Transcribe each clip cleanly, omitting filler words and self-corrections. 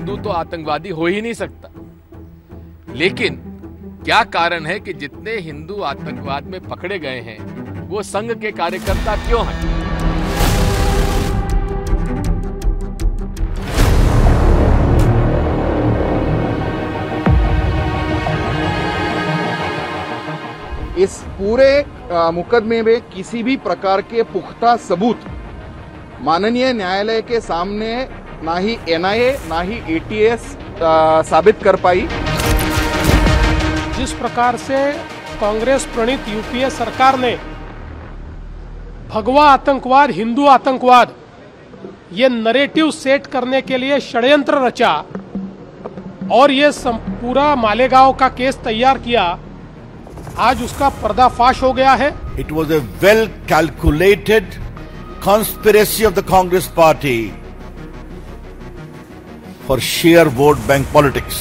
हिंदू तो आतंकवादी हो ही नहीं सकता। लेकिन क्या कारण है कि जितने हिंदू आतंकवाद में पकड़े गए हैं वो संघ के कार्यकर्ता क्यों हैं? इस पूरे मुकदमे में किसी भी प्रकार के पुख्ता सबूत माननीय न्यायालय के सामने ना ही एनआईए ना ही एटीएस साबित कर पाई। जिस प्रकार से कांग्रेस प्रणीत यूपीए सरकार ने भगवा आतंकवाद, हिंदू आतंकवाद, ये नरेटिव सेट करने के लिए षड्यंत्र रचा और ये पूरा मालेगांव का केस तैयार किया, आज उसका पर्दाफाश हो गया है। It was a well calculated conspiracy of the Congress party for sheer vote bank politics.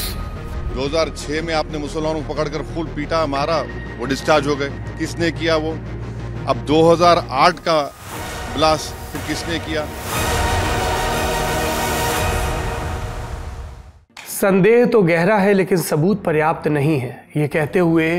2006 में आपने मुसलमानों को पकड़कर फुल पीटा, मारा, वो डिस्चार्ज हो गए। किसने किया वो? अब 2008 का ब्लास्ट फिर किसने किया? संदेह तो गहरा है लेकिन सबूत पर्याप्त नहीं है, ये कहते हुए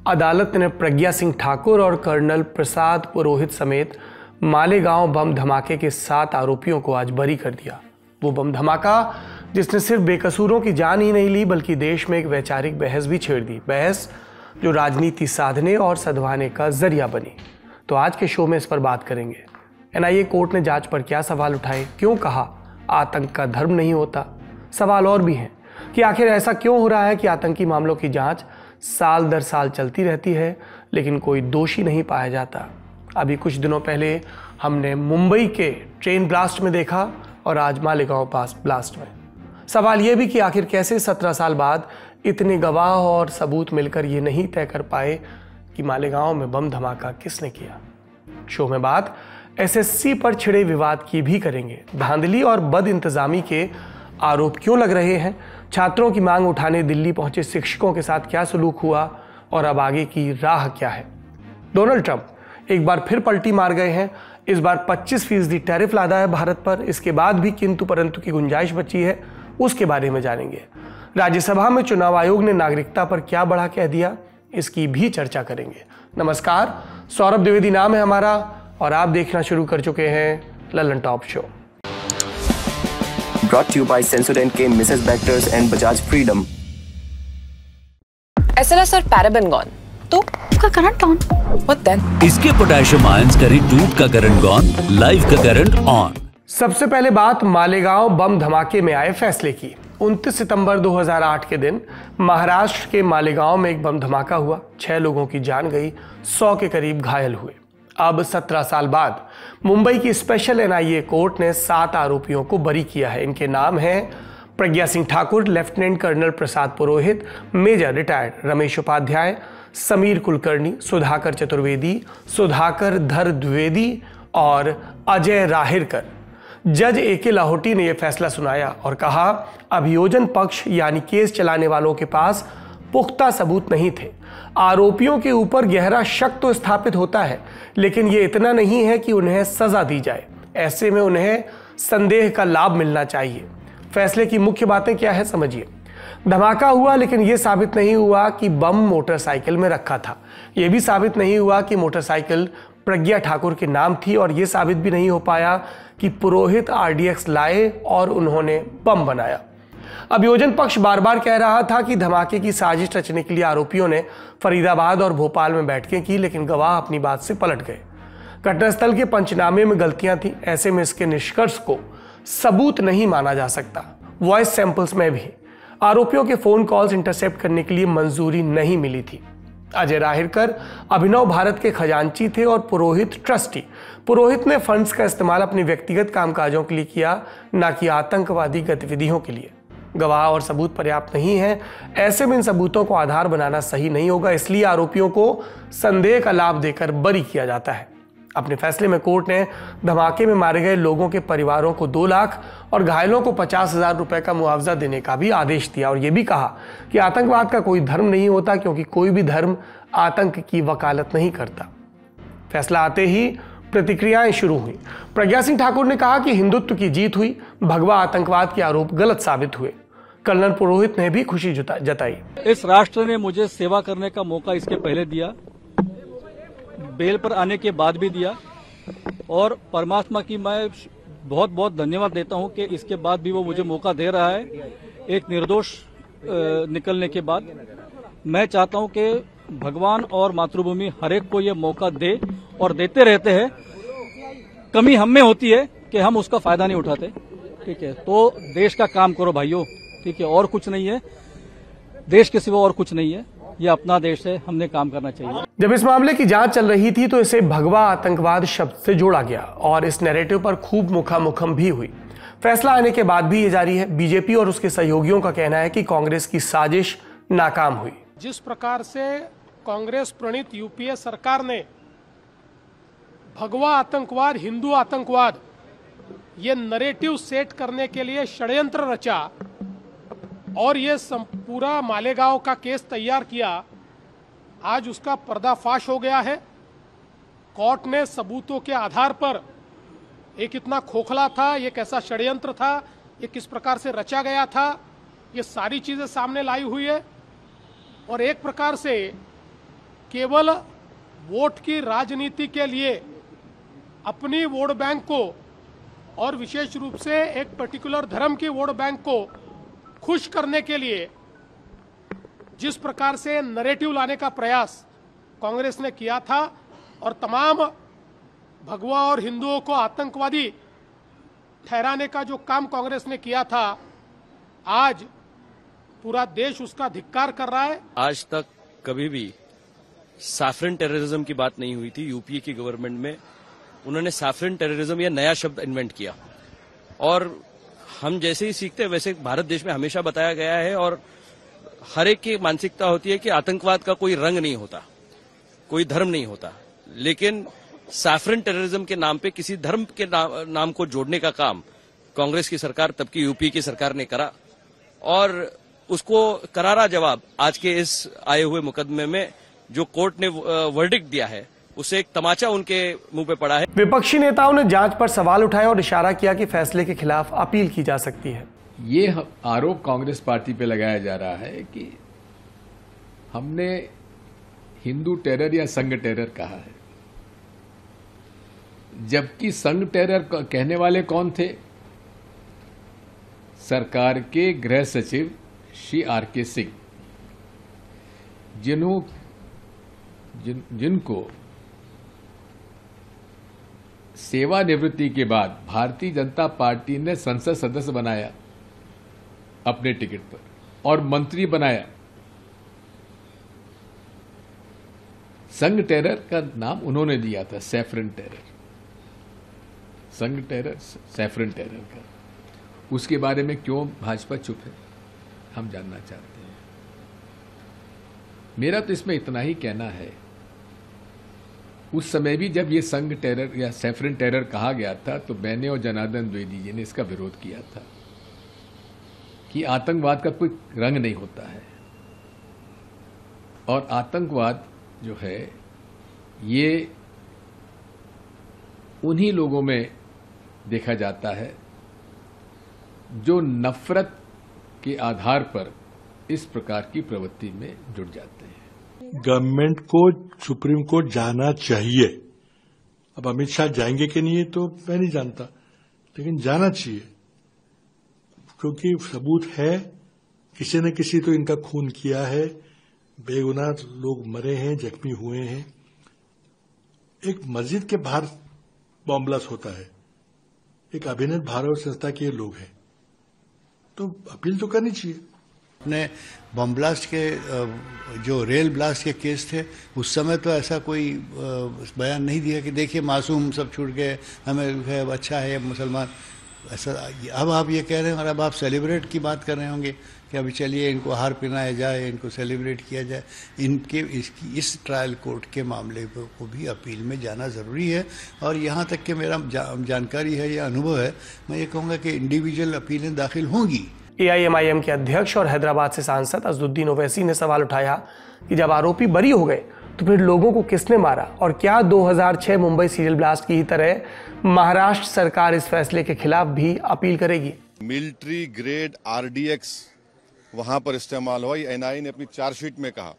अदालत ने प्रज्ञा सिंह ठाकुर और कर्नल प्रसाद पुरोहित समेत मालेगांव बम धमाके के 7 आरोपियों को आज बरी कर दिया। वो बम धमाका जिसने सिर्फ बेकसूरों की जान ही नहीं ली बल्कि देश में एक वैचारिक बहस भी छेड़ दी, बहस जो राजनीति साधने और सधवाने का जरिया बनी। तो आज के शो में इस पर बात करेंगे। एनआईए कोर्ट ने जांच पर क्या सवाल उठाए, क्यों कहा आतंक का धर्म नहीं होता। सवाल और भी हैं कि आखिर ऐसा क्यों हो रहा है कि आतंकी मामलों की जांच साल दर साल चलती रहती है लेकिन कोई दोषी नहीं पाया जाता। अभी कुछ दिनों पहले हमने मुंबई के ट्रेन ब्लास्ट में देखा और आज मालेगांव पास ब्लास्ट में। सवाल यह भी कि आखिर कैसे 17 साल बाद इतने गवाह और सबूत मिलकर ये नहीं तय कर पाए कि मालेगांव में बम धमाका किसने किया। शो में बात एसएससी पर छिड़े विवाद की भी करेंगे। धांधली और बद इंतजामी के आरोप क्यों लग रहे हैं, छात्रों की मांग उठाने दिल्ली पहुंचे शिक्षकों के साथ क्या सलूक हुआ और अब आगे की राह क्या है। डोनाल्ड ट्रंप एक बार फिर पलटी मार गए हैं। इस बार 25% टैरिफ लादा है भारत पर। इसके बाद भी किंतु परंतु की गुंजाइश बची है, उसके बारे में जानेंगे। राज्यसभा में चुनाव आयोग ने नागरिकता पर क्या बड़ा कह दिया, इसकी भी चर्चा करेंगे। नमस्कार, सौरभ द्विवेदी नाम है हमारा और आप देखना शुरू कर चुके हैं Lalan top show. Brought to you by Sensodyne K, Mrs. Bectors and Bajaj Freedom. SLS और पैराबेन गॉन, तो उसका करंट ऑन। What then? इसके पोटेशियम आयंस करें टूट का करंट गॉन, लाइव का करंट ऑन। सबसे पहले बात मालेगांव बम धमाके में आए फैसले की। 29 सितंबर 2008 के दिन महाराष्ट्र के मालेगांव में एक बम धमाका हुआ, 6 लोगों की जान गई, 100 के करीब घायल हुए। अब 17 साल बाद मुंबई की स्पेशल एनआईए कोर्ट ने 7 आरोपियों को बरी किया है। इनके नाम हैं Pragya Singh Thakur, lieutenant colonel Prasad Purohit, major retired Ramesh Upadhyay, Sameer Kulkarni, Sudhakar Chaturvedi, Sudhakar धर द्विवेदी और अजय राहिरकर। जज एके लाहौटी ने यह फैसला सुनाया और कहा अभियोजन पक्ष यानी केस चलाने वालों के पास पुख्ता सबूत नहीं थे। आरोपियों के ऊपर गहरा शक तो स्थापित होता है लेकिन यह इतना नहीं है कि उन्हें सजा दी जाए। ऐसे में उन्हें संदेह का लाभ मिलना चाहिए। फैसले की मुख्य बातें क्या है समझिए। धमाका हुआ लेकिन यह साबित नहीं हुआ कि बम मोटरसाइकिल में रखा था। यह भी साबित नहीं हुआ कि मोटरसाइकिल प्रज्ञा ठाकुर के नाम थी और यह साबित भी नहीं हो पाया कि पुरोहित आरडीएक्स लाए और उन्होंने बम बनाया। अभियोजन पक्ष बार बार कह रहा था कि धमाके की साजिश रचने के लिए आरोपियों ने फरीदाबाद और भोपाल में बैठकें की लेकिन गवाह अपनी बात से पलट गए। घटनास्थल के पंचनामे में गलतियां थी, ऐसे में इसके निष्कर्ष को सबूत नहीं माना जा सकता। वॉइस सैंपल्स में भी आरोपियों के फोन कॉल्स इंटरसेप्ट करने के लिए मंजूरी नहीं मिली थी। अजय राहिरकर अभिनव भारत के खजांची थे और पुरोहित ट्रस्टी। पुरोहित ने फंड्स का इस्तेमाल अपने व्यक्तिगत कामकाजों के लिए किया, न कि आतंकवादी गतिविधियों के लिए। गवाह और सबूत पर्याप्त नहीं है, ऐसे में इन सबूतों को आधार बनाना सही नहीं होगा, इसलिए आरोपियों को संदेह का लाभ देकर बरी किया जाता है। अपने फैसले में कोर्ट ने धमाके में मारे गए लोगों के परिवारों को 2 लाख और घायलों को 50,000 रुपए का मुआवजा देने का भी आदेश दिया और यह भी कहा कि आतंकवाद का कोई धर्म नहीं होता क्योंकि कोई भी धर्म आतंक की वकालत नहीं करता। फैसला आते ही प्रतिक्रियाएं शुरू हुई। प्रज्ञा सिंह ठाकुर ने कहा कि हिंदुत्व की जीत हुई, भगवा आतंकवाद के आरोप गलत साबित हुए। कर्नल पुरोहित ने भी खुशी जताई। इस राष्ट्र ने मुझे सेवा करने का मौका इसके पहले दिया, बेल पर आने के बाद भी दिया, और परमात्मा की मैं बहुत बहुत धन्यवाद देता हूं कि इसके बाद भी वो मुझे मौका दे रहा है, एक निर्दोष निकलने के बाद। मैं चाहता हूं कि भगवान और मातृभूमि हर एक को ये मौका दे और देते रहते हैं। कमी हम में होती है कि हम उसका फायदा नहीं उठाते, ठीक है। तो देश का काम करो भाइयों, ठीक है, और कुछ नहीं है, देश के सिवा और कुछ नहीं है, ये अपना देश है, हमने काम करना चाहिए। जब इस मामले की जांच चल रही थी तो इसे भगवा आतंकवाद शब्द से जोड़ा गया और इस नैरेटिव पर खूब मुखामुखम भी हुई। फैसला आने के बाद भी ये जारी है। बीजेपी और उसके सहयोगियों का कहना है कि कांग्रेस की साजिश नाकाम हुई। जिस प्रकार से कांग्रेस प्रणीत यूपीए सरकार ने भगवा आतंकवाद, हिंदू आतंकवाद, ये नैरेटिव सेट करने के लिए षड्यंत्र रचा और ये पूरा मालेगांव का केस तैयार किया, आज उसका पर्दाफाश हो गया है। कोर्ट ने सबूतों के आधार पर ये कितना खोखला था, ये कैसा षड्यंत्र था, ये किस प्रकार से रचा गया था, ये सारी चीजें सामने लाई हुई है। और एक प्रकार से केवल वोट की राजनीति के लिए अपनी वोट बैंक को और विशेष रूप से एक पर्टिकुलर धर्म की वोट बैंक को खुश करने के लिए जिस प्रकार से नैरेटिव लाने का प्रयास कांग्रेस ने किया था और तमाम भगवा और हिंदुओं को आतंकवादी ठहराने का जो काम कांग्रेस ने किया था, आज पूरा देश उसका धिक्कार कर रहा है। आज तक कभी भी सैफरन टेररिज्म की बात नहीं हुई थी। यूपीए की गवर्नमेंट में उन्होंने सैफरन टेररिज्म या नया शब्द इन्वेंट किया, और हम जैसे ही सीखते हैं वैसे भारत देश में हमेशा बताया गया है, और हर एक की मानसिकता होती है कि आतंकवाद का कोई रंग नहीं होता, कोई धर्म नहीं होता। लेकिन सैफरन टेररिज्म के नाम पे किसी धर्म के नाम को जोड़ने का काम कांग्रेस की सरकार, तब की यूपी की सरकार ने करा, और उसको करारा जवाब आज के इस आए हुए मुकदमे में जो कोर्ट ने वर्डिक्ट दिया है, उसे एक तमाचा उनके मुंह पे पड़ा है। विपक्षी नेताओं ने जांच पर सवाल उठाए और इशारा किया कि फैसले के खिलाफ अपील की जा सकती है। ये आरोप कांग्रेस पार्टी पे लगाया जा रहा है कि हमने हिंदू टेरर या संघ टेरर कहा है, जबकि संघ टेरर कहने वाले कौन थे? सरकार के गृह सचिव श्री आर.के. सिंह, जिनको सेवानिवृत्ति के बाद भारतीय जनता पार्टी ने संसद सदस्य बनाया अपने टिकट पर और मंत्री बनाया। संघ टेरर का नाम उन्होंने दिया था, सैफरन टेरर, संघ टेरर, सैफरन टेरर का। उसके बारे में क्यों भाजपा चुप है, हम जानना चाहते हैं। मेरा तो इसमें इतना ही कहना है, उस समय भी जब ये संघ टेरर या सैफरन टेरर कहा गया था तो मैंने और जनार्दन द्विवेदी जी ने इसका विरोध किया था कि आतंकवाद का कोई रंग नहीं होता है, और आतंकवाद जो है ये उन्हीं लोगों में देखा जाता है जो नफरत के आधार पर इस प्रकार की प्रवृत्ति में जुट जाते हैं। गवर्नमेंट को सुप्रीम कोर्ट जाना चाहिए। अब अमित शाह जाएंगे कि नहीं तो मैं नहीं जानता, लेकिन जाना चाहिए, क्योंकि सबूत है, किसी न किसी तो इनका खून किया है, बेगुनाह लोग मरे हैं, जख्मी हुए हैं। एक मस्जिद के बाहर बॉम्ब ब्लास्ट होता है, एक अभिनव भारत संस्था के लोग हैं, तो अपील तो करनी चाहिए। अपने बम ब्लास्ट के जो रेल ब्लास्ट के केस थे, उस समय तो ऐसा कोई बयान नहीं दिया कि देखिए मासूम सब छूट गए, हमें अच्छा है मुसलमान, ऐसा। अब आप ये कह रहे हैं और अब आप सेलिब्रेट की बात कर रहे होंगे कि अभी चलिए इनको हार पहनाया जाए, इनको सेलिब्रेट किया जाए। इनके इस ट्रायल कोर्ट के मामले को भी अपील में जाना ज़रूरी है, और यहाँ तक कि मेरा जानकारी है या अनुभव है, मैं ये कहूँगा कि इंडिविजुअल अपीलें दाखिल होंगी। AIMIM के अध्यक्ष और हैदराबाद से सांसद अजदुद्दीन ओवैसी ने सवाल उठाया कि जब आरोपी बरी हो गए तो फिर लोगों को किसने मारा, और क्या 2006 मुंबई सीरियल ब्लास्ट की ही तरह महाराष्ट्र सरकार इस फैसले के खिलाफ भी अपील करेगी। मिलिट्री ग्रेड RDX वहां पर इस्तेमाल हुआ। ये एनआईए ने अपनी चार्जशीट में कहा।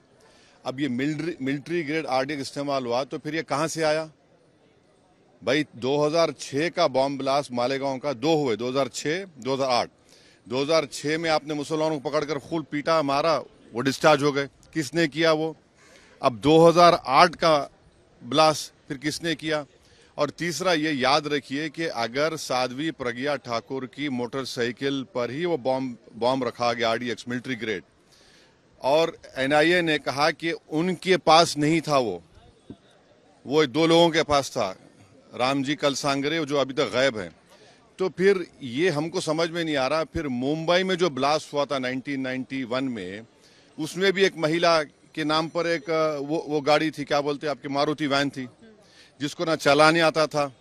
अब ये मिलिट्री ग्रेड आरडीएक्स इस्तेमाल हुआ तो फिर ये कहां से आया भाई? 2006 का बॉम्ब ब्लास्ट मालेगांव का 2 हुए, 2006, 2008। 2006 में आपने मुसलमानों को पकड़कर फुल पीटा, मारा, वो डिस्चार्ज हो गए। किसने किया वो? अब 2008 का ब्लास्ट फिर किसने किया? और तीसरा ये याद रखिए कि अगर साध्वी प्रज्ञा ठाकुर की मोटरसाइकिल पर ही वो बॉम्ब रखा गया आरडीएक्स मिलिट्री ग्रेड, और एनआईए ने कहा कि उनके पास नहीं था, वो 2 लोगों के पास था, रामजी कलसांगरे जो अभी तक गायब हैं, तो फिर ये हमको समझ में नहीं आ रहा। फिर मुंबई में जो ब्लास्ट हुआ था 1991 में, उसमें भी एक महिला के नाम पर एक वो गाड़ी थी, क्या बोलते आपकी, मारुति वैन थी, जिसको ना चलाने आता था,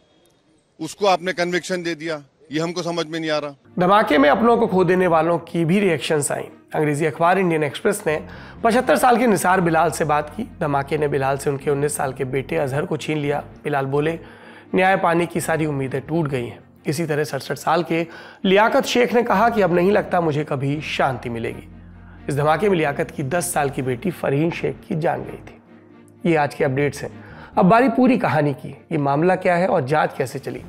उसको आपने कन्विक्शन दे दिया। ये हमको समझ में नहीं आ रहा। धमाके में अपनों को खो देने वालों की भी रिएक्शंस आई। अंग्रेजी अखबार इंडियन एक्सप्रेस ने 75 साल के निसार बिलाल से बात की। धमाके ने बिलाल से उनके 19 साल के बेटे अजहर को छीन लिया। बिलाल बोले, न्याय पाने की सारी उम्मीदें टूट गई हैं। इसी तरह 67 साल के लियाकत शेख ने कहा कि अब नहीं लगता मुझे कभी शांति मिलेगी। इस धमाके में लियाकत की 10 साल की बेटी फरहीन शेख की जान गई थी। ये आज के अपडेट्स हैं। अब बारी पूरी कहानी की। ये मामला क्या है और जांच कैसे चली।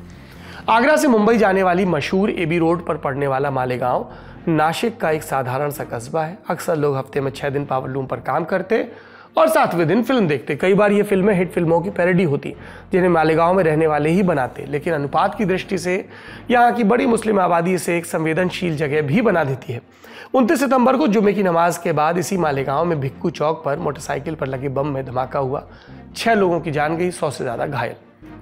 आगरा से मुंबई जाने वाली मशहूर एबी रोड पर पड़ने वाला मालेगांव नासिक का एक साधारण सा कस्बा है। अक्सर लोग हफ्ते में 6 दिन पावर लूम पर काम करते और 7वें दिन फिल्म देखते। कई बार ये फिल्में हिट फिल्मों की पैरोडी होती, जिन्हें मालेगांव में रहने वाले ही बनाते, लेकिन अनुपात की दृष्टि से यहाँ की बड़ी मुस्लिम आबादी इसे एक संवेदनशील जगह भी बना देती है। 29 सितंबर को जुमे की नमाज के बाद इसी मालेगांव में भिक्कू चौक पर मोटरसाइकिल पर लगे बम में धमाका हुआ। 6 लोगों की जान गई, 100 से ज्यादा घायल।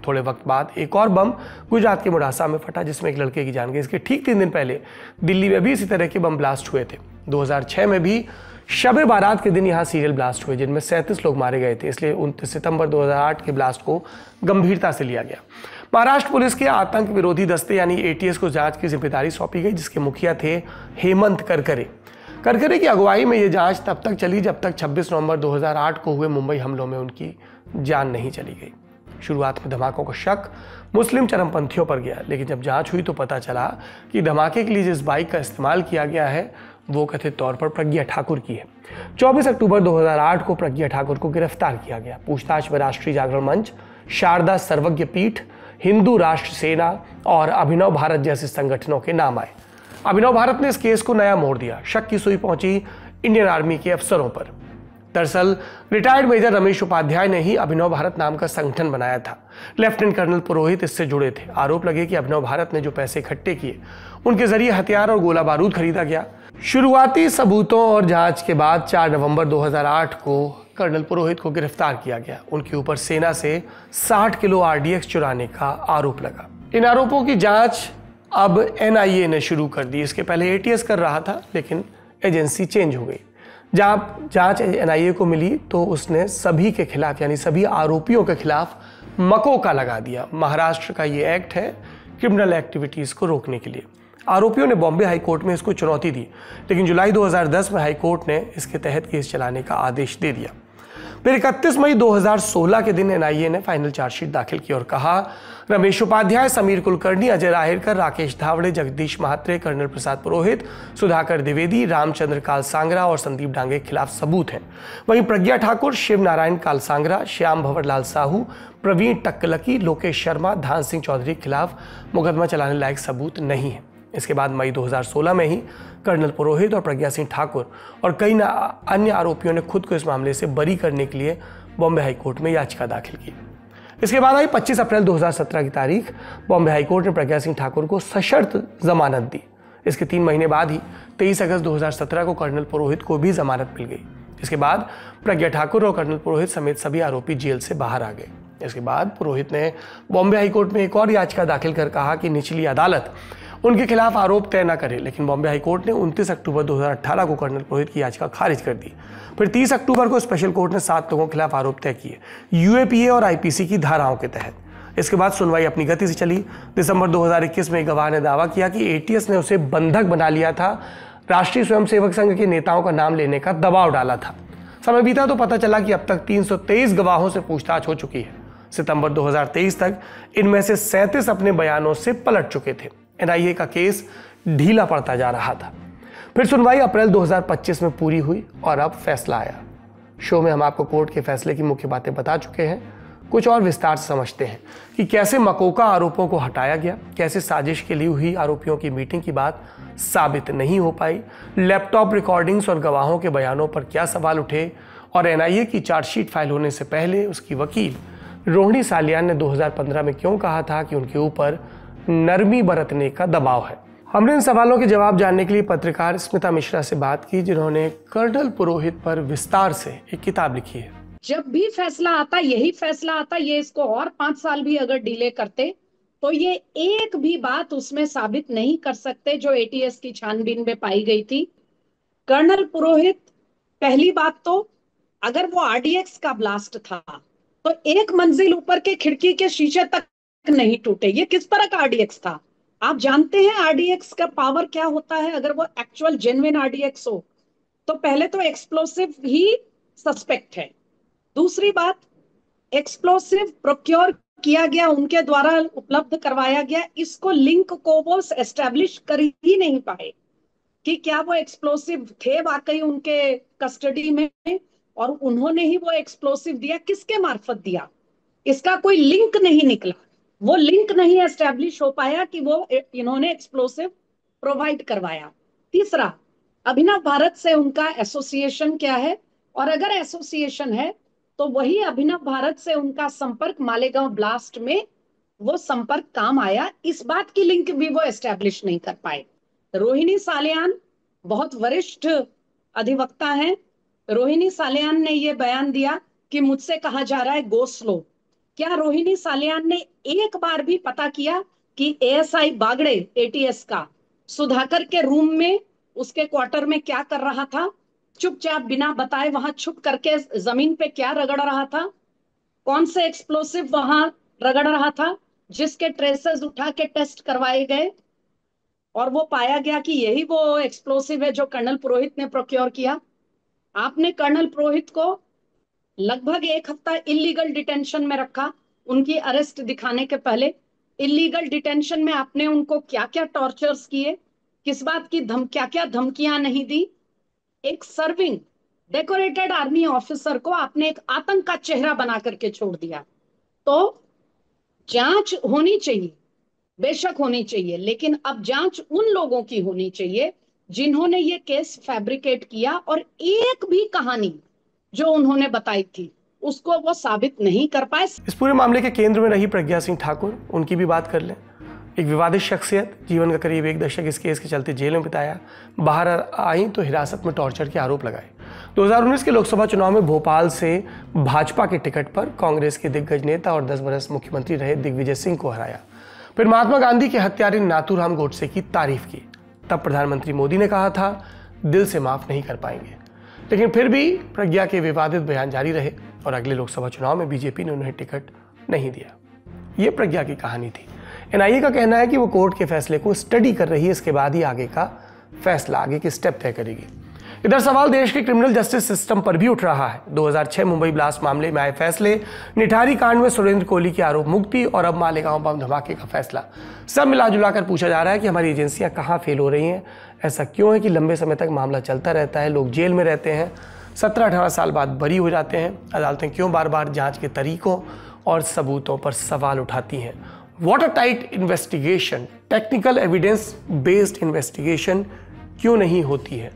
थोड़े वक्त बाद एक और बम गुजरात के मुडासा में फटा, जिसमें एक लड़के की जान गई। इसके ठीक 3 दिन पहले दिल्ली में भी इसी तरह के बम ब्लास्ट हुए थे। 2006 में भी शब बारात के दिन यहाँ सीरियल ब्लास्ट हुए, जिनमें 37 लोग मारे गए थे। इसलिए 29 सितंबर 2008 के ब्लास्ट को गंभीरता से लिया गया। महाराष्ट्र पुलिस के आतंक विरोधी दस्ते यानी एटीएस को जांच की जिम्मेदारी सौंपी गई, जिसके मुखिया थे हेमंत करकरे की अगुवाई में यह जांच तब तक चली जब तक 26 नवंबर 2008 को हुए मुंबई हमलों में उनकी जान नहीं चली गई। शुरुआत में धमाकों का शक मुस्लिम चरमपंथियों पर गया, लेकिन जब जांच हुई तो पता चला कि धमाके के लिए जिस बाइक का इस्तेमाल किया गया है वो कथित तौर पर प्रज्ञा ठाकुर की है। 24 अक्टूबर 2008 को प्रज्ञा ठाकुर को गिरफ्तार किया गया। पूछताछ में राष्ट्रीय जागरण मंच, शारदा सर्वज्ञ पीठ, हिंदू राष्ट्र सेना और अभिनव भारत जैसे संगठनों के नाम आए। अभिनव भारत ने इस केस को नया मोड़ दिया। शक की सुई पहुंची इंडियन आर्मी के अफसरों पर। दरअसल रिटायर्ड मेजर रमेश उपाध्याय ने ही अभिनव भारत नाम का संगठन बनाया था। लेफ्टिनेंट कर्नल पुरोहित इससे जुड़े थे। आरोप लगे कि अभिनव भारत ने जो पैसे इकट्ठे किए उनके जरिए हथियार और गोला बारूद खरीदा गया। शुरुआती सबूतों और जांच के बाद 4 नवंबर 2008 को कर्नल पुरोहित को गिरफ्तार किया गया। उनके ऊपर सेना से 60 किलो आरडीएक्स चुराने का आरोप लगा। इन आरोपों की जांच अब एनआईए ने शुरू कर दी। इसके पहले एटीएस कर रहा था, लेकिन एजेंसी चेंज हो गई। जहां जांच एनआईए को मिली तो उसने सभी के खिलाफ यानी सभी आरोपियों के खिलाफ मकोका लगा दिया। महाराष्ट्र का ये एक्ट है क्रिमिनल एक्टिविटीज को रोकने के लिए। आरोपियों ने बॉम्बे हाईकोर्ट में इसको चुनौती दी, लेकिन जुलाई 2010 में हाईकोर्ट ने इसके तहत केस चलाने का आदेश दे दिया। फिर 31 मई 2016 के दिन एनआईए ने फाइनल चार्जशीट दाखिल की और कहा, रमेश उपाध्याय, समीर कुलकर्णी, अजय राहेरकर, राकेश धावड़े, जगदीश महात्रे, कर्नल प्रसाद पुरोहित, सुधाकर द्विवेदी, रामचंद्र कालसांगरा और संदीप डांगे के खिलाफ सबूत हैं। वहीं प्रज्ञा ठाकुर, शिव नारायण कालसांगरा, श्याम भंवरलाल साहू, प्रवीण टक्कलकी, लोकेश शर्मा, धान सिंह चौधरी के खिलाफ मुकदमा चलाने लायक सबूत नहीं है। इसके बाद मई 2016 में ही कर्नल पुरोहित और प्रज्ञा सिंह ठाकुर और कई अन्य आरोपियों ने खुद को इस मामले से बरी करने के लिए बॉम्बे हाईकोर्ट में याचिका दाखिल की। इसके बाद आई 25 अप्रैल 2017 की तारीख। बॉम्बे हाईकोर्ट ने प्रज्ञा सिंह ठाकुर को सशर्त जमानत दी। इसके 3 महीने बाद ही 23 अगस्त 2017 को कर्नल पुरोहित को भी जमानत मिल गई। इसके बाद प्रज्ञा ठाकुर और कर्नल पुरोहित समेत सभी आरोपी जेल से बाहर आ गए। इसके बाद पुरोहित ने बॉम्बे हाईकोर्ट में एक और याचिका दाखिल कर कहा कि निचली अदालत उनके खिलाफ आरोप तय न करे, लेकिन बॉम्बे हाईकोर्ट ने 29 अक्टूबर 2018 को कर्नल पुरोहित की याचिका खारिज कर दी। फिर 30 अक्टूबर को स्पेशल कोर्ट ने 7 लोगों के खिलाफ आरोप तय किए, यूएपीए और आईपीसी की धाराओं के तहत। इसके बाद सुनवाई अपनी गति से चली। दिसंबर 2021 में एक गवाह ने दावा किया कि एटीएस ने उसे बंधक बना लिया था, राष्ट्रीय स्वयंसेवक संघ के नेताओं का नाम लेने का दबाव डाला था। समय बीता तो पता चला कि अब तक 323 गवाहों से पूछताछ हो चुकी है। सितंबर 2023 तक इनमें से 37 अपने बयानों से पलट चुके थे। एनआईए का केस ढीला पड़ता जा रहा था। फिर सुनवाई अप्रैल 2025 में पूरी हुई और अब फैसला आया। शो में हम आपको कोर्ट के फैसले की मुख्य बातें बता चुके हैं, कुछ और विस्तार से समझते हैं कि कैसे मकोका आरोपों को हटाया गया, कैसे साजिश के लिए हुई आरोपियों की मीटिंग की बात साबित नहीं हो पाई, लैपटॉप रिकॉर्डिंग्स और गवाहों के बयानों पर क्या सवाल उठे, और एनआईए की चार्जशीट फाइल होने से पहले उसकी वकील रोहिणी सालियान ने 2015 में क्यों कहा था कि उनके ऊपर नरमी बरतने का दबाव है। हमने इन सवालों के जवाब जानने के लिए पत्रकार स्मिता मिश्रा से बात की, जिन्होंने कर्नल पुरोहित पर विस्तार से एक किताब लिखी है। जब भी फैसला आता, यही फैसला आता, ये इसको और 5 साल भी अगर डिले करते तो ये एक भी बात उसमें साबित नहीं कर सकते जो एटीएस की छानबीन में पाई गई थी। कर्नल पुरोहित, पहली बात तो अगर वो आरडीएक्स का ब्लास्ट था तो 1 मंजिल ऊपर के खिड़की के शीशे तक नहीं टूटे। ये किस तरह का आरडीएक्स था? आप जानते हैं आरडीएक्स का पावर क्या होता है? अगर वो एक्चुअल जेन्युइन आरडीएक्स हो तो पहले तो एक्सप्लोसिव ही सस्पेक्ट है। दूसरी बात, एक्सप्लोसिव प्रोक्योर किया गया, उनके द्वारा उपलब्ध करवाया गया, इसको लिंक को वो एस्टेब्लिश कर ही नहीं पाए कि क्या वो एक्सप्लोसिव थे वाकई उनके कस्टडी में और उन्होंने ही वो एक्सप्लोसिव दिया, किसके मार्फत दिया, इसका कोई लिंक नहीं निकला। वो लिंक नहीं एस्टेब्लिश हो पाया कि वो इन्होंने एक्सप्लोसिव प्रोवाइड करवाया। तीसरा, अभिनव भारत से उनका एसोसिएशन क्या है, और अगर एसोसिएशन है तो वही अभिनव भारत से उनका संपर्क मालेगांव ब्लास्ट में वो संपर्क काम आया, इस बात की लिंक भी वो एस्टेब्लिश नहीं कर पाए। रोहिणी सालियान बहुत वरिष्ठ अधिवक्ता हैं। रोहिणी सालियान ने ये बयान दिया कि मुझसे कहा जा रहा है गो स्लो। क्या रोहिणी सालियान ने एक बार भी पता किया कि एएसआई बागड़े एटीएस का सुधाकर के रूम में, उसके क्वार्टर में क्या कर रहा था? चुपचाप बिना बताए वहां छुप करके जमीन पे क्या रगड़ रहा था? कौन से एक्सप्लोसिव वहां रगड़ रहा था जिसके ट्रेसेस उठा के टेस्ट करवाए गए और वो पाया गया कि यही वो एक्सप्लोसिव है जो कर्नल पुरोहित ने प्रोक्योर किया। आपने कर्नल पुरोहित को लगभग 1 हफ्ता इलीगल डिटेंशन में रखा, उनकी अरेस्ट दिखाने के पहले। इलीगल डिटेंशन में आपने उनको क्या क्या टॉर्चर्स किए, किस बात की क्या क्या धमकियां नहीं दी। एक सर्विंग डेकोरेटेड आर्मी ऑफिसर को आपने एक आतंक का चेहरा बना करके छोड़ दिया। तो जांच होनी चाहिए, बेशक होनी चाहिए, लेकिन अब जांच उन लोगों की होनी चाहिए जिन्होंने ये केस फैब्रिकेट किया और एक भी कहानी जो उन्होंने बताई थी उसको वो साबित नहीं कर पाए। इस पूरे मामले के केंद्र में रही प्रज्ञा सिंह ठाकुर, उनकी भी बात कर लें। एक विवादित शख्सियत, जीवन का करीब 1 दशक इस केस के चलते जेल में बिताया, बाहर आई तो हिरासत में टॉर्चर के आरोप लगाए। 2019 के लोकसभा चुनाव में भोपाल से भाजपा के टिकट पर कांग्रेस के दिग्गज नेता और 10 बरस मुख्यमंत्री रहे दिग्विजय सिंह को हराया। फिर महात्मा गांधी के हत्यारे नाथूराम गोडसे की तारीफ की। तब प्रधानमंत्री मोदी ने कहा था दिल से माफ नहीं कर पाएंगे, लेकिन फिर भी प्रज्ञा के विवादित बयान जारी रहे और अगले लोकसभा चुनाव में बीजेपी ने उन्हें टिकट नहीं दिया। ये प्रज्ञा की कहानी थी। एनआईए का कहना है कि वो कोर्ट के फैसले को स्टडी कर रही है, इसके बाद ही आगे का फैसला, आगे के स्टेप तय करेगी। इधर सवाल देश के क्रिमिनल जस्टिस सिस्टम पर भी उठ रहा है। 2006 मुंबई ब्लास्ट मामले में आए फैसले, निठारी कांड में सुरेंद्र कोहली की आरोप मुक्ति और अब मालेगांव बम धमाके का फैसला, सब मिला जुलाकर पूछा जा रहा है कि हमारी एजेंसियां कहां फेल हो रही हैं। ऐसा क्यों है कि लंबे समय तक मामला चलता रहता है, लोग जेल में रहते हैं, 17-18 साल बाद बरी हो जाते हैं। अदालतें क्यों बार बार जांच के तरीकों और सबूतों पर सवाल उठाती हैं। Water tight investigation, technical evidence based investigation क्यों नहीं होती है,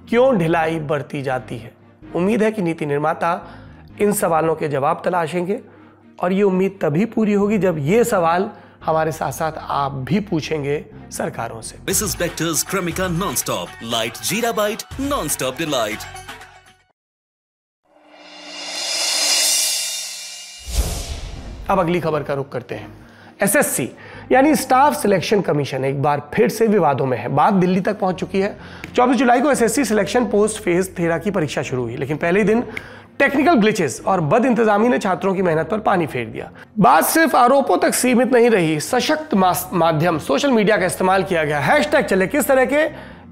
क्यों ढिलाई बरती जाती है। उम्मीद है कि नीति निर्माता इन सवालों के जवाब तलाशेंगे और ये उम्मीद तभी पूरी होगी जब ये सवाल हमारे साथ साथ आप भी पूछेंगे सरकारों से। Mrs Bector's Cremica non-stop light जीरा बाइट नॉनस्टॉप डिलाइट। अब अगली खबर का रुख करते हैं। एसएससी यानी स्टाफ सिलेक्शन कमीशन एक बार फिर से विवादों में है। बात दिल्ली तक पहुंच चुकी है। 24 जुलाई को एसएससी सिलेक्शन पोस्ट फेज 13 की परीक्षा शुरू हुई, लेकिन पहले ही दिन टेक्निकल ग्लिचेस और बद इंतजामी ने छात्रों की मेहनत पर पानी फेर दिया। बात सिर्फ आरोपों तक सीमित नहीं रही, सशक्त माध्यम सोशल मीडिया का इस्तेमाल किया गया। हैशटैग चले किस तरह के,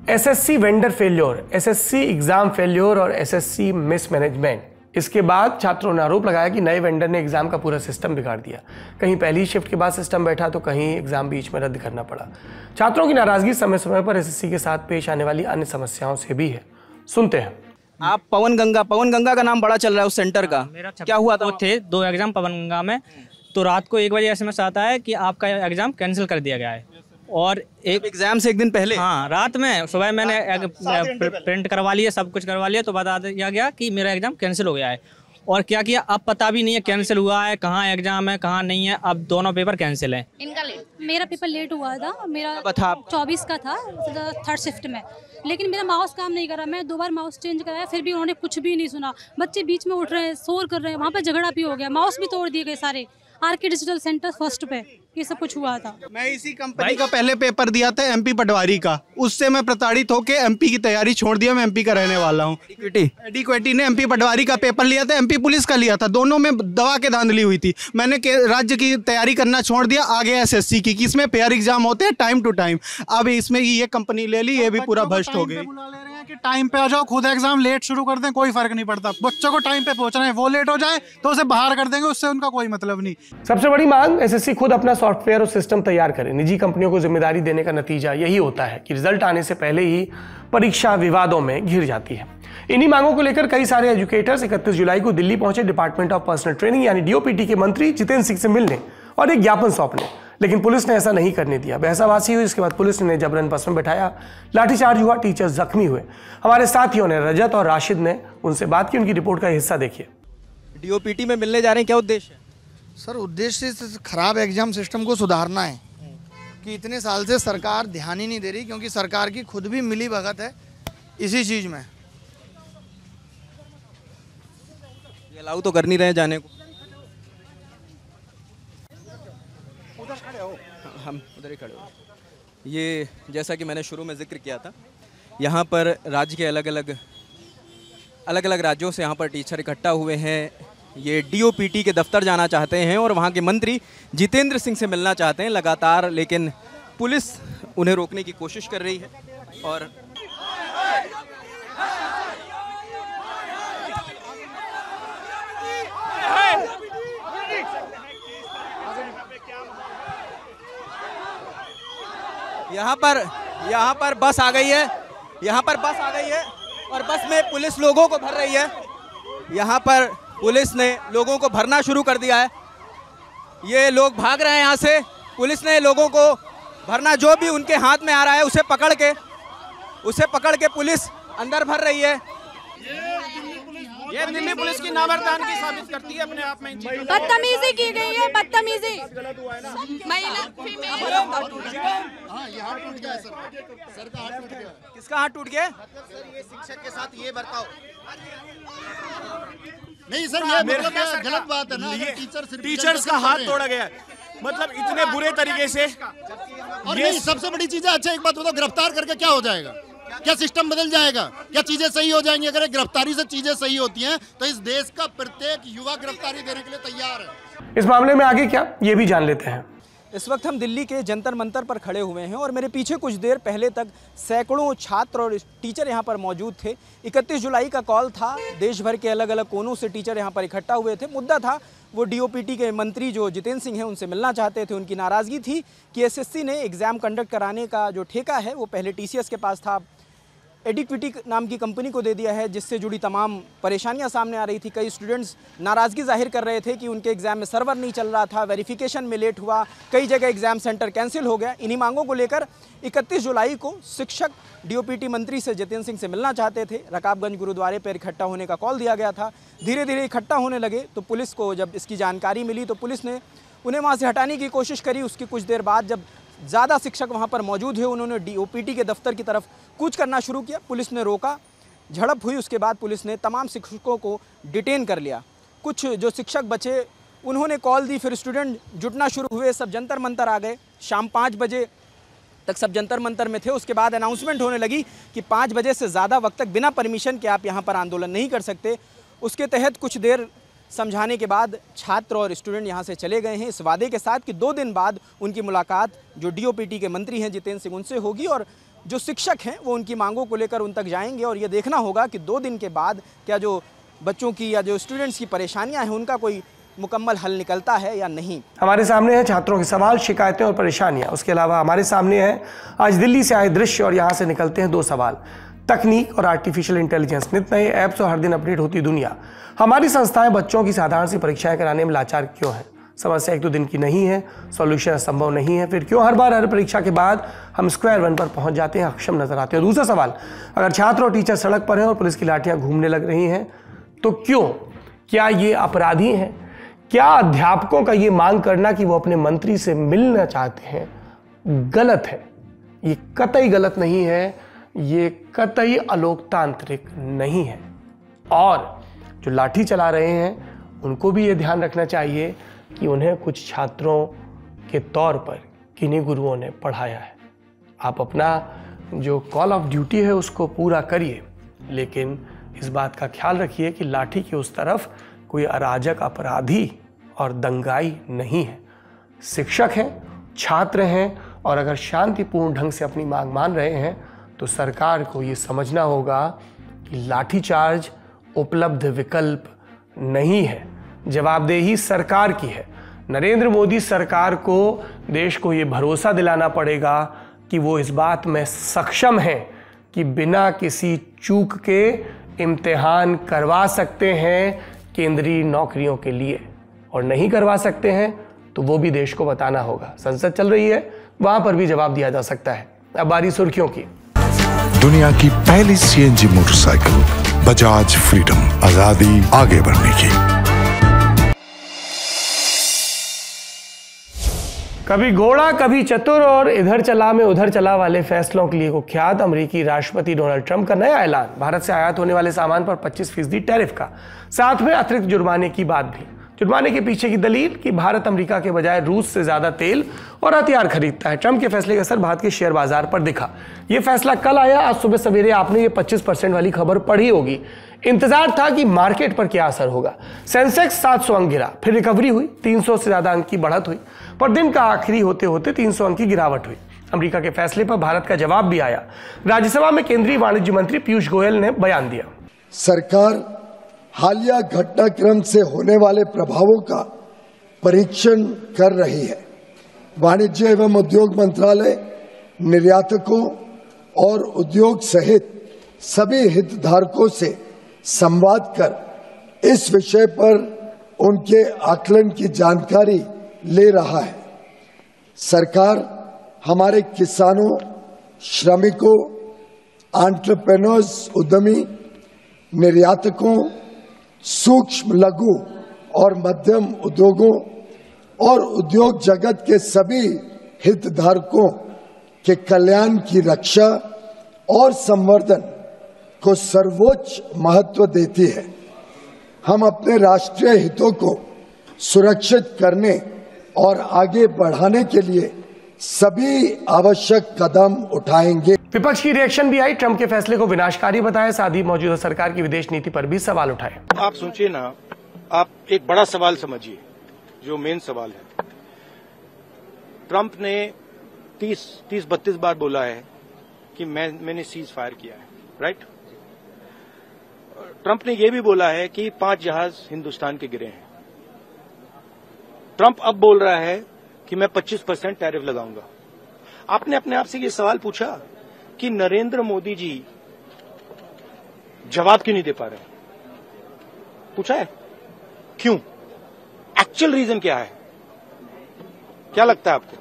SSC vendor failure, SSC exam failure और एसएससी मिसमैनेजमेंट। इसके बाद छात्रों ने आरोप लगाया कि नए वेंडर ने एग्जाम का पूरा सिस्टम बिगाड़ दिया। कहीं पहली शिफ्ट के बाद सिस्टम बैठा तो कहीं एग्जाम बीच में रद्द करना पड़ा। छात्रों की नाराजगी समय समय पर एसएससी के साथ पेश आने वाली अन्य समस्याओं से भी है। सुनते हैं। आप पवन गंगा का नाम बड़ा चल रहा है उस सेंटर का, क्या हुआ था? थे 2 एग्जाम पवन गंगा में, तो रात को 1 बजे एसएमएस आता है कि आपका एग्जाम कैंसिल कर दिया गया है। और एक एग्जाम से एक दिन पहले, हाँ, रात में सुबह मैंने प्रिंट करवा लिया, सब कुछ करवा लिया, तो बता दिया गया कि मेरा एग्जाम कैंसिल हो गया है। और क्या किया, अब पता भी नहीं है कैंसिल हुआ है, कहाँ एग्जाम है कहाँ नहीं है। अब दोनों पेपर कैंसिल हैं। इनका मेरा पेपर लेट हुआ था, मेरा 24 का था 3rd शिफ्ट में, लेकिन मेरा माउस काम नहीं कर रहा। मैं 2 बार माउस चेंज कराया, फिर भी उन्होंने कुछ भी नहीं सुना। बच्चे बीच में उठ रहे हैं, शोर कर रहे हैं, वहाँ पे झगड़ा भी हो गया, माउस भी तोड़ दिए गए सारे। आरके डिजिटल सेंटर फर्स्ट पे ये सब कुछ हुआ था। मैं इसी कंपनी का पहले पेपर दिया था एमपी पटवारी का, उससे मैं प्रताड़ित होकर एमपी की तैयारी छोड़ दिया। मैं एमपी का रहने वाला हूँ। एडिक्वेटी ने एमपी पटवारी का पेपर लिया था, एमपी पुलिस का लिया था, दोनों में दवा के धांधली हुई थी। मैंने राज्य की तैयारी करना छोड़ दिया, आगे एसएससी की, इसमें पेयर एग्जाम होते हैं टाइम टू टाइम। अब इसमें ये कंपनी ले ली, ये भी पूरा भ्रष्ट हो गई। कि टाइम पे आ जाओ, खुद एग्जाम लेट शुरू कर दें, कोई फर्क नहीं पड़ता। बच्चों को टाइम पे पहुंचना है, वो लेट हो जाए तो उसे बाहर कर देंगे, उससे उनका कोई मतलब नहीं। सबसे बड़ी मांग, एसएससी खुद अपना सॉफ्टवेयर और सिस्टम तैयार करे। निजी कंपनियों को जिम्मेदारी देने का नतीजा यही होता है कि रिजल्ट आने से पहले ही परीक्षा विवादों में घिर जाती है। इन्हीं मांगों को लेकर कई सारे एजुकेटर्स 31 जुलाई को दिल्ली पहुंचे डिपार्टमेंट ऑफ पर्सनल ट्रेनिंग यानी डीओपीटी के मंत्री जितेंद्र सिंह से मिलने और एक ज्ञापन सौंपने, लेकिन पुलिस ने ऐसा नहीं करने दिया। बहसाबाजी हुई, इसके बाद पुलिस ने जबरन बस में बैठाया, लाठीचार्ज हुआ, टीचर्स जख्मी हुए। हमारे साथियों ने, रजत और राशिद ने उनसे बात की, उनकी रिपोर्ट का हिस्सा देखिए। डीओपीटी में मिलने जा रहे हैं, क्या उद्देश्य है? सर, उद्देश्य खराब एग्जाम सिस्टम को सुधारना है कि इतने साल से सरकार ध्यान ही नहीं दे रही, क्योंकि सरकार की खुद भी मिली भगत है इसी चीज में। ये अलाउ तो कर नहीं रहे जाने को। हम उधर ही खड़े हो। ये जैसा कि मैंने शुरू में जिक्र किया था, यहाँ पर राज्य के अलग अलग राज्यों से यहाँ पर टीचर इकट्ठा हुए हैं। ये डीओपीटी के दफ्तर जाना चाहते हैं और वहाँ के मंत्री जितेंद्र सिंह से मिलना चाहते हैं लगातार, लेकिन पुलिस उन्हें रोकने की कोशिश कर रही है। और यहाँ पर बस आ गई है, और बस में पुलिस लोगों को भर रही है। यहाँ पर पुलिस ने लोगों को भरना शुरू कर दिया है। ये लोग भाग रहे हैं यहाँ से। पुलिस ने लोगों को भरना, जो भी उनके हाथ में आ रहा है उसे पकड़ के पुलिस अंदर भर रही है। ये दिल्ली पुलिस की नामर्दानगी साबित करती है अपने आप में। बदतमीजी की गई है, बदतमीजी। किसका हाथ टूट गया? ये शिक्षक के साथ ये बर्ताव नहीं सर, ये मतलब गलत बात है ना। टीचर्स का हाथ तोड़ा गया है, मतलब इतने बुरे तरीके से। और ये सबसे बड़ी चीज है। अच्छा, एक बात बताओ, गिरफ्तार करके क्या हो जाएगा? क्या सिस्टम बदल जाएगा? क्या चीजें सही हो जाएंगी? अगर गिरफ्तारी से चीजें सही होती हैं तो इस देश का प्रत्येक युवा गिरफ्तारी देने के लिए तैयार है। इस मामले में आगे क्या, ये भी जान लेते हैं। इस वक्त हम दिल्ली के जंतर मंतर पर खड़े हुए हैं और मेरे पीछे कुछ देर पहले तक सैकड़ों छात्र और टीचर यहाँ पर मौजूद थे। 31 जुलाई का कॉल था, देश भर के अलग अलग कोनों से टीचर यहाँ पर इकट्ठा हुए थे। मुद्दा था वो डीओपीटी के मंत्री जो जितेंद्र सिंह हैं उनसे मिलना चाहते थे। उनकी नाराज़गी थी कि एसएससी ने एग्ज़ाम कंडक्ट कराने का जो ठेका है वो पहले टीसीएस के पास था, एडिक्विटी नाम की कंपनी को दे दिया है, जिससे जुड़ी तमाम परेशानियां सामने आ रही थी। कई स्टूडेंट्स नाराज़गी जाहिर कर रहे थे कि उनके एग्ज़ाम में सर्वर नहीं चल रहा था, वेरिफिकेशन में लेट हुआ, कई जगह एग्ज़ाम सेंटर कैंसिल हो गया। इन्हीं मांगों को लेकर 31 जुलाई को शिक्षक डीओपीटी मंत्री से जितेंद्र सिंह से मिलना चाहते थे। रकाबगंज गुरुद्वारे पर इकट्ठा होने का कॉल दिया गया था। धीरे धीरे इकट्ठा होने लगे तो पुलिस को जब इसकी जानकारी मिली तो पुलिस ने उन्हें वहाँ से हटाने की कोशिश करी। उसकी कुछ देर बाद जब ज़्यादा शिक्षक वहाँ पर मौजूद हुए, उन्होंने डीओपीटी के दफ्तर की तरफ कूच करना शुरू किया। पुलिस ने रोका, झड़प हुई। उसके बाद पुलिस ने तमाम शिक्षकों को डिटेन कर लिया। कुछ जो शिक्षक बचे उन्होंने कॉल दी, फिर स्टूडेंट जुटना शुरू हुए, सब जंतर मंतर आ गए। शाम 5 बजे तक सब जंतर मंतर में थे। उसके बाद अनाउंसमेंट होने लगी कि 5 बजे से ज़्यादा वक्त तक बिना परमिशन के आप यहाँ पर आंदोलन नहीं कर सकते। उसके तहत कुछ देर समझाने के बाद छात्र और स्टूडेंट यहाँ से चले गए हैं, इस वादे के साथ कि 2 दिन बाद उनकी मुलाकात जो डीओपीटी के मंत्री हैं जितेंद्र सिंह उनसे होगी और जो शिक्षक हैं वो उनकी मांगों को लेकर उन तक जाएंगे और ये देखना होगा कि 2 दिन के बाद क्या जो बच्चों की या जो स्टूडेंट्स की परेशानियां हैं उनका कोई मुकम्मल हल निकलता है या नहीं। हमारे सामने है छात्रों के सवाल, शिकायतें और परेशानियां। उसके अलावा हमारे सामने है आज दिल्ली से आए दृश्य और यहाँ से निकलते हैं 2 सवाल। तकनीक और आर्टिफिशियल इंटेलिजेंस, नित नए ऐप्स और हर दिन अपडेट होती दुनिया। हमारी संस्थाएं बच्चों की साधारण सी परीक्षाएं कराने में लाचार क्यों हैं? समस्या 1-2 दिन की नहीं है, सॉल्यूशन संभव नहीं है, फिर क्यों हर बार हर परीक्षा के बाद हम स्क्वायर वन पर पहुंच जाते हैं, अक्षम नजर आते हैं? दूसरा सवाल, अगर छात्र और टीचर सड़क पर हैं और पुलिस की लाठियां घूमने लग रही हैं तो क्यों? क्या ये अपराधी हैं? क्या अध्यापकों का ये मांग करना कि वो अपने मंत्री से मिलना चाहते हैं गलत है? ये कतई गलत नहीं है, ये कतई अलोकतांत्रिक नहीं है। और जो लाठी चला रहे हैं उनको भी ये ध्यान रखना चाहिए कि उन्हें कुछ छात्रों के तौर पर किन्हीं गुरुओं ने पढ़ाया है। आप अपना जो कॉल ऑफ ड्यूटी है उसको पूरा करिए, लेकिन इस बात का ख्याल रखिए कि लाठी की उस तरफ कोई अराजक अपराधी और दंगाई नहीं है। शिक्षक हैं, छात्र हैं, और अगर शांतिपूर्ण ढंग से अपनी मांग मान रहे हैं तो सरकार को ये समझना होगा कि लाठीचार्ज उपलब्ध विकल्प नहीं है। जवाबदेही सरकार की है। नरेंद्र मोदी सरकार को देश को ये भरोसा दिलाना पड़ेगा कि वो इस बात में सक्षम है कि बिना किसी चूक के इम्तिहान करवा सकते हैं केंद्रीय नौकरियों के लिए, और नहीं करवा सकते हैं तो वो भी देश को बताना होगा। संसद चल रही है, वहां पर भी जवाब दिया जा सकता है। अब बारी सुर्खियों की। दुनिया की पहली सीएनजी मोटरसाइकिल बजाज फ्रीडम, आजादी आगे बढ़ने की। कभी घोड़ा कभी चतुर और इधर चला में उधर चला वाले फैसलों के लिए कुख्यात अमेरिकी राष्ट्रपति डोनाल्ड ट्रंप का नया ऐलान। भारत से आयात होने वाले सामान पर 25% टैरिफ का, साथ में अतिरिक्त जुर्माने की बात भी। जुर्माने के पीछे की दलील कि भारत अमेरिका के बजाय रूस से ज्यादा तेल और हथियार खरीदता है। ट्रंप के फैसले का असर भारत के शेयर बाजार पर दिखा। यह फैसला कल आया। आज सुबह सवेरे आपने ये 25% वाली खबर पढ़ी होगी। इंतजार था कि मार्केट पर क्या असर होगा। सेंसेक्स 700 अंक गिरा, फिर रिकवरी हुई, 300 से ज्यादा अंक की बढ़त हुई, पर दिन का आखिरी होते होते 300 अंक की गिरावट हुई। अमेरिका के फैसले पर भारत का जवाब भी आया। राज्यसभा में केंद्रीय वाणिज्य मंत्री पीयूष गोयल ने बयान दिया। सरकार हालिया घटनाक्रम से होने वाले प्रभावों का परीक्षण कर रही है। वाणिज्य एवं उद्योग मंत्रालय निर्यातकों और उद्योग सहित सभी हितधारकों से संवाद कर इस विषय पर उनके आकलन की जानकारी ले रहा है। सरकार हमारे किसानों, श्रमिकों, एंटरप्रेन्योर्स, उद्यमी, निर्यातकों, सूक्ष्म, लघु और मध्यम उद्योगों और उद्योग जगत के सभी हितधारकों के कल्याण की रक्षा और संवर्धन को सर्वोच्च महत्व देती है। हम अपने राष्ट्रीय हितों को सुरक्षित करने और आगे बढ़ाने के लिए सभी आवश्यक कदम उठाएंगे। विपक्ष की रिएक्शन भी आई। ट्रंप के फैसले को विनाशकारी बताया, साथ ही मौजूदा सरकार की विदेश नीति पर भी सवाल उठाए। आप सोचिए ना, आप एक बड़ा सवाल समझिए, जो मेन सवाल है। ट्रंप ने 30-32 बार बोला है कि मैंने सीज फायर किया है, राइट। ट्रंप ने यह भी बोला है कि 5 जहाज हिंदुस्तान के गिरे हैं। ट्रंप अब बोल रहा है कि मैं 25% टैरिफ लगाऊंगा। आपने अपने आप से ये सवाल पूछा कि नरेंद्र मोदी जी जवाब क्यों नहीं दे पा रहे? पूछा है क्यों? एक्चुअल रीजन क्या है? क्या लगता है आपको?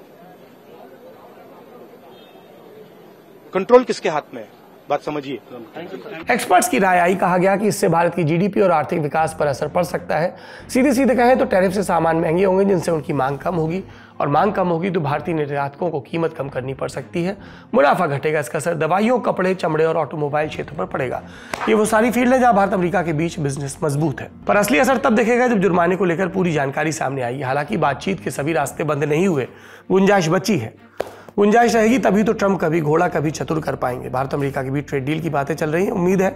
कंट्रोल किसके हाथ में है? बात समझिए। एक्सपर्ट्स की राय आई। कहा गया कि इससे भारत की जीडीपी और आर्थिक विकास पर असर पड़ सकता है। सीधे सीधे कहें तो टैरिफ से सामान महंगे होंगे, जिनसे उनकी मांग कम होगी, और मांग कम होगी तो भारतीय निर्यातकों को कीमत कम करनी पड़ सकती है, मुनाफा घटेगा। इसका असर दवाइयों, कपड़े, चमड़े और ऑटोमोबाइल क्षेत्र पर पड़ेगा। ये वो सारी फील्ड है जहां भारत अमेरिका के बीच बिजनेस मजबूत है। पर असली असर तब दिखेगा जब जुर्माने को लेकर पूरी जानकारी सामने आई। हालांकि बातचीत के सभी रास्ते बंद नहीं हुए, गुंजाइश बची है। गुंजाइश रहेगी तभी तो ट्रंप कभी घोड़ा कभी चतुर कर पाएंगे। भारत अमेरिका के बीच ट्रेड डील की बातें चल रही हैं। उम्मीद है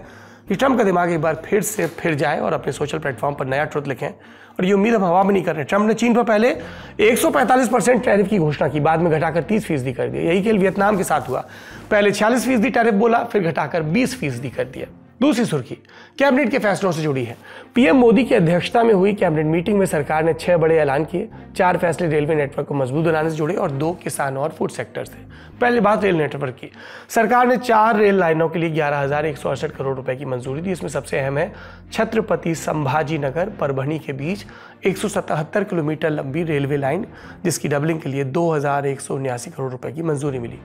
कि ट्रंप का दिमाग एक बार फिर से फिर जाए और अपने सोशल प्लेटफॉर्म पर नया ट्रुथ लिखें, और ये उम्मीद हम हवा में नहीं कर रहे। ट्रंप ने चीन पर पहले 145% टैरिफ की घोषणा की, बाद में घटाकर 30% कर दिया। यही खेल वियतनाम के साथ हुआ। पहले 46% टैरिफ बोला, फिर घटाकर 20% कर दिया। दूसरी सुर्खी कैबिनेट के फैसलों से जुड़ी है। पीएम मोदी की अध्यक्षता में हुई कैबिनेट मीटिंग में सरकार ने 6 बड़े ऐलान किए। 4 फैसले रेलवे नेटवर्क को मजबूत बनाने से जुड़े और 2 किसान और फूड सेक्टर से। पहली बात रेल नेटवर्क की। सरकार ने 4 रेल लाइनों के लिए 11,168 करोड़ रुपए की मंजूरी दी। इसमें सबसे अहम है छत्रपति संभाजी नगर परभणी के बीच 177 किलोमीटर लंबी रेलवे लाइन, जिसकी डबलिंग के लिए 2,179 करोड़ रुपए की मंजूरी मिली।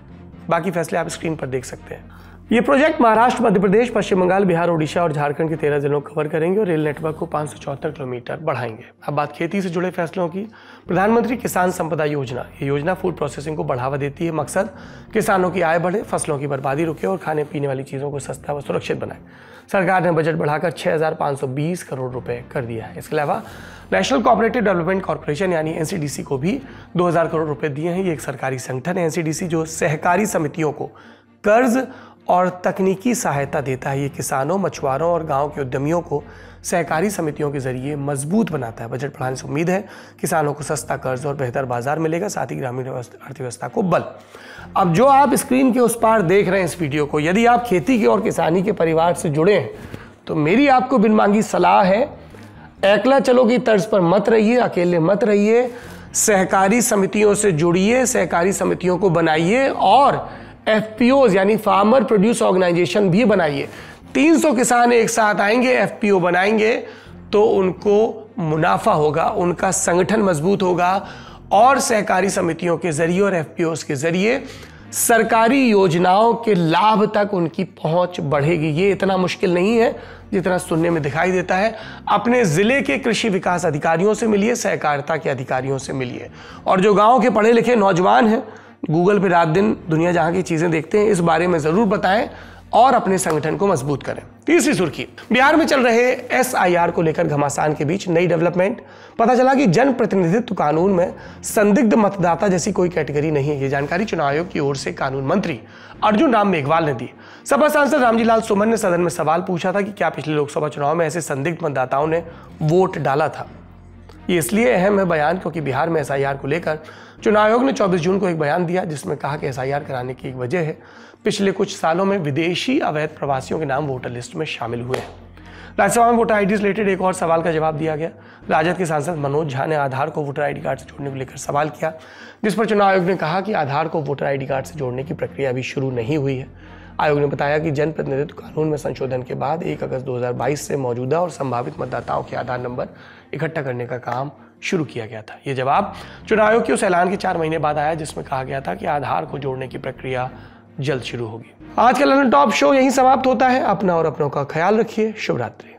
बाकी फैसले आप स्क्रीन पर देख सकते हैं। ये प्रोजेक्ट महाराष्ट्र, मध्य प्रदेश, पश्चिम बंगाल, बिहार, ओडिशा और झारखंड के 13 जिलों को कवर करेंगे और रेल नेटवर्क को 574 किलोमीटर बढ़ाएंगे। अब बात खेती से जुड़े फैसलों की। प्रधानमंत्री किसान संपदा योजना, ये योजना फूड प्रोसेसिंग को बढ़ावा देती है। मकसद किसानों की आय बढ़े, फसलों की बर्बादी रुके और खाने पीने वाली चीज़ों को सस्ता व सुरक्षित बनाए। सरकार ने बजट बढ़ाकर 6,520 करोड़ रुपए कर दिया है। इसके अलावा नेशनल कोऑपरेटिव डेवलपमेंट कॉर्पोरेशन यानी एनसीडीसी को भी 2,000 करोड़ रुपए दिए हैं। ये एक सरकारी संगठन है एनसीडीसी, जो सहकारी समितियों को कर्ज और तकनीकी सहायता देता है। ये किसानों, मछुआरों और गांव के उद्यमियों को सहकारी समितियों के जरिए मजबूत बनाता है। बजट बढ़ाने से उम्मीद है किसानों को सस्ता कर्ज और बेहतर बाजार मिलेगा, साथ ही ग्रामीण अर्थव्यवस्था को बल। अब जो आप स्क्रीन के उस पार देख रहे हैं इस वीडियो को, यदि आप खेती के और किसानी के परिवार से जुड़े हैं तो मेरी आपको बिन मांगी सलाह है, एकला चलो की तर्ज पर मत रहिए, अकेले मत रहिए। सहकारी समितियों से जुड़िए, सहकारी समितियों को बनाइए और एफपीओ यानी फार्मर प्रोड्यूस ऑर्गेनाइजेशन भी बनाइए। 300 किसान एक साथ आएंगे, एफपीओ बनाएंगे तो उनको मुनाफा होगा, उनका संगठन मजबूत होगा और सहकारी समितियों के जरिए और एफपीओ के जरिए सरकारी योजनाओं के लाभ तक उनकी पहुंच बढ़ेगी। ये इतना मुश्किल नहीं है जितना सुनने में दिखाई देता है। अपने जिले के कृषि विकास अधिकारियों से मिलिए, सहकारिता के अधिकारियों से मिलिए और जो गांव के पढ़े लिखे नौजवान हैं, गूगल पे रात दिन दुनिया जहां की चीजें देखते हैं, इस बारे में जरूर बताएं और अपने संगठन को मजबूत करें। तीसरी सुर्खी, बिहार में चल रहे एसआईआर को लेकर घमासान के बीच नई डेवलपमेंट। पता चला कि जन प्रतिनिधित्व कानून में संदिग्ध मतदाता जैसी कोई कैटेगरी नहीं है। ये जानकारी चुनाव आयोग की ओर से कानून मंत्री अर्जुन राम मेघवाल ने दी। सपा सांसद रामजी लाल सुमन ने सदन में सवाल पूछा था कि क्या पिछले लोकसभा चुनाव में ऐसे संदिग्ध मतदाताओं ने वोट डाला था। ये इसलिए अहम है बयान क्योंकि बिहार में एसआईआर को लेकर चुनाव आयोग ने 24 जून को एक बयान दिया, जिसमें कहा कि एसआईआर कराने की एक वजह है पिछले कुछ सालों में विदेशी अवैध प्रवासियों के नाम वोटर लिस्ट में शामिल हुए हैं। राज्यसभा में वोटर आईडी से रिलेटेड एक और सवाल का जवाब दिया गया। राजद के सांसद मनोज झा ने आधार को वोटर आईडी कार्ड से जोड़ने को लेकर सवाल किया, जिस पर चुनाव आयोग ने कहा कि आधार को वोटर आईडी कार्ड से जोड़ने की प्रक्रिया अभी शुरू नहीं हुई है। आयोग ने बताया कि जनप्रतिनिधित्व कानून में संशोधन के बाद 1 अगस्त 2022 से मौजूदा और संभावित मतदाताओं के आधार नंबर इकट्ठा करने का काम शुरू किया गया था। ये जवाब चुनाव आयोग के उस ऐलान के 4 महीने बाद आया जिसमें कहा गया था कि आधार को जोड़ने की प्रक्रिया जल्द शुरू होगी। आज का लंदन टॉप शो यहीं समाप्त होता है। अपना और अपनों का ख्याल रखिए। शुभ रात्रि।